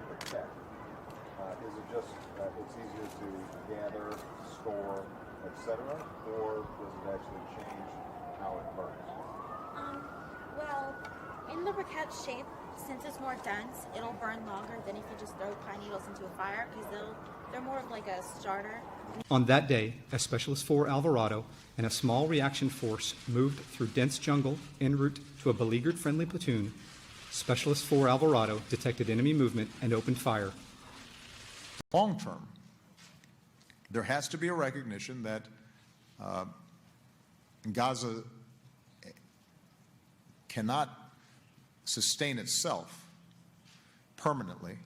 protect? Is it just it's easier to gather, store, etc., or does it actually change how it burns? Well, in the briquette shape, since it's more dense, it'll burn longer than if you just throw pine needles into a fire because they're more of like a starter. On that day, as Specialist 4 Alvarado and a small reaction force moved through dense jungle en route to a beleaguered friendly platoon, Specialist 4 Alvarado detected enemy movement and opened fire. Long term, there has to be a recognition that Gaza cannot sustain itself permanently,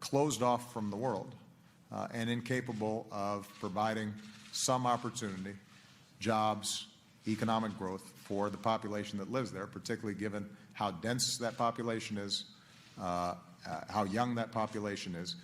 closed off from the world, and incapable of providing some opportunity, jobs, economic growth for the population that lives there, particularly given how dense that population is, how young that population is,